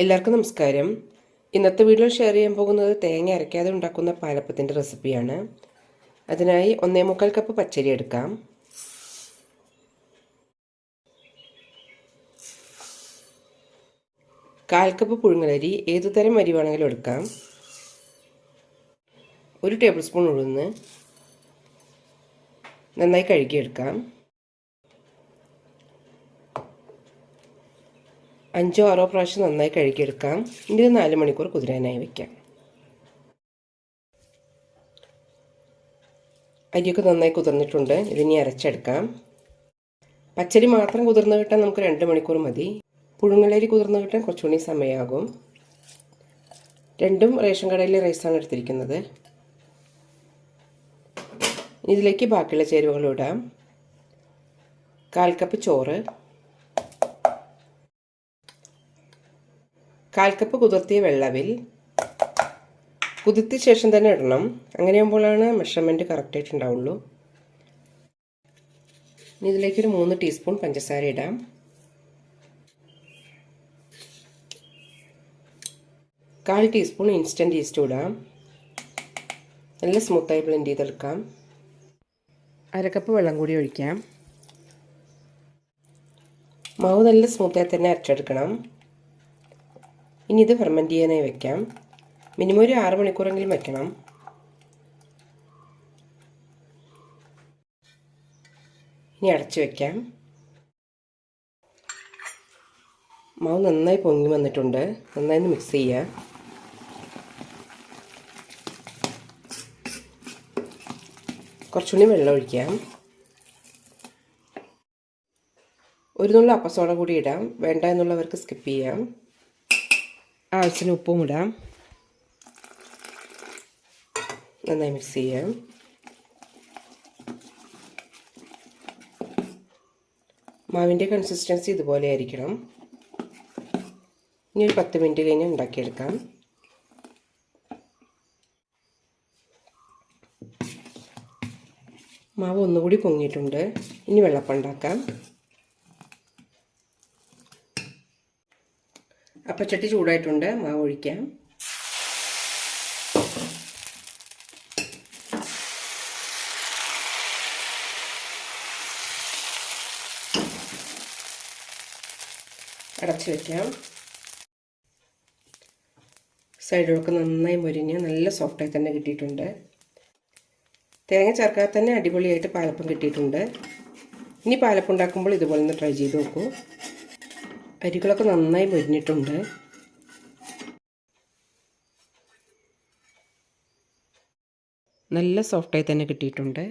എല്ലാവർക്കും നമസ്കാരം. ഇന്നത്തെ വീഡിയോ ഷെയർ ചെയ്യാൻ പോകുന്നത് തേങ്ങ അരയ്ക്കാതെ ഉണ്ടാക്കുന്ന പാലപ്പത്തിൻ്റെ റെസിപ്പിയാണ്. അതിനായി 1.25 കപ്പ് പച്ചരി എടുക്കാം. കാൽ കപ്പ് പുഴുങ്ങലരി, ഏതുതരം അരി വേണമെങ്കിലും എടുക്കാം. 1 ടേബിൾ സ്പൂൺ ഉഴുന്ന് നന്നായി കഴുകിയെടുക്കാം. 5-6 പ്രാവശ്യം നന്നായി കഴുകിയെടുക്കാം. ഇനി 4 മണിക്കൂർ കുതിരാനായി വയ്ക്കാം. അരിയൊക്കെ നന്നായി കുതിർന്നിട്ടുണ്ട്. ഇതിനി അരച്ചെടുക്കാം. പച്ചരി മാത്രം കുതിർന്ന് കിട്ടാൻ നമുക്ക് 2 മണിക്കൂർ മതി. പുഴുങ്ങലരി കുതിർന്ന് കിട്ടാൻ കുറച്ചുകൂടി സമയമാകും. രണ്ടും റേഷൻ കടയിലെ റൈസാണ് എടുത്തിരിക്കുന്നത്. ഇതിലേക്ക് ബാക്കിയുള്ള ചേരുവകൾ ഇടാം. 1/4 കപ്പ് ചോറ്, 1/4 കപ്പ് കുതിർത്തിയ വെള്ളവിൽ. കുതിർത്തിയ ശേഷം തന്നെ ഇടണം, അങ്ങനെയാകുമ്പോഴാണ് മെഷർമെൻറ്റ് കറക്റ്റായിട്ട് ഉണ്ടാവുള്ളൂ. ഇനി ഇതിലേക്കൊരു 3 ടീസ്പൂൺ പഞ്ചസാര ഇടാം. 1/4 ടീസ്പൂൺ ഇൻസ്റ്റൻറ്റ് ഈസ്റ്റ് ഇടാം. നല്ല സ്മൂത്തായി ബ്ലെൻഡ് ചെയ്തെടുക്കാം. 1/2 കപ്പ് വെള്ളം കൂടി ഒഴിക്കാം. മാവ് നല്ല സ്മൂത്തായി തന്നെ അരച്ചെടുക്കണം. ഇനി ഇത് ഫെർമെൻറ്റ് ചെയ്യാനായി വയ്ക്കാം. മിനിമം ഒരു 6 മണിക്കൂറെങ്കിലും വയ്ക്കണം. ഇനി അടച്ച് വയ്ക്കാം. മാവ് നന്നായി പൊങ്ങി വന്നിട്ടുണ്ട്. നന്നായി മിക്സ് ചെയ്യുക. കുറച്ചുകൂടി വെള്ളം ഒഴിക്കാം. 1 നുള്ള് അപ്പസോഡ കൂടി ഇടാം. വേണ്ട എന്നുള്ളവർക്ക് സ്കിപ്പ് ചെയ്യാം. ആവശ്യത്തിന് ഉപ്പും ഇടാം. നന്നായി മിക്സ് ചെയ്യാം. മാവിൻ്റെ കൺസിസ്റ്റൻസി ഇതുപോലെ ആയിരിക്കണം. ഇനി ഒരു 10 മിനിറ്റ് കഴിഞ്ഞ് ഉണ്ടാക്കിയെടുക്കാം. മാവ് ഒന്നുകൂടി പൊങ്ങിയിട്ടുണ്ട്. ഇനി വെള്ളപ്പം ഉണ്ടാക്കാം. അപ്പച്ചട്ടി ചൂടായിട്ടുണ്ട്. മാവ് ഒഴിക്കാം. അടച്ചു വയ്ക്കാം. സൈഡിലൊക്കെ നന്നായി മുരിഞ്ഞ് നല്ല സോഫ്റ്റായി തന്നെ കിട്ടിയിട്ടുണ്ട്. തേങ്ങ ചേർക്കാതെ തന്നെ അടിപൊളിയായിട്ട് പാലപ്പം കിട്ടിയിട്ടുണ്ട്. ഇനി പാലപ്പം ഉണ്ടാക്കുമ്പോൾ ഇതുപോലെ ഒന്ന് ട്രൈ ചെയ്ത് നോക്കൂ. അരികളൊക്കെ നന്നായി മുരിഞ്ഞിട്ടുണ്ട്. നല്ല സോഫ്റ്റായി തന്നെ കിട്ടിയിട്ടുണ്ട്.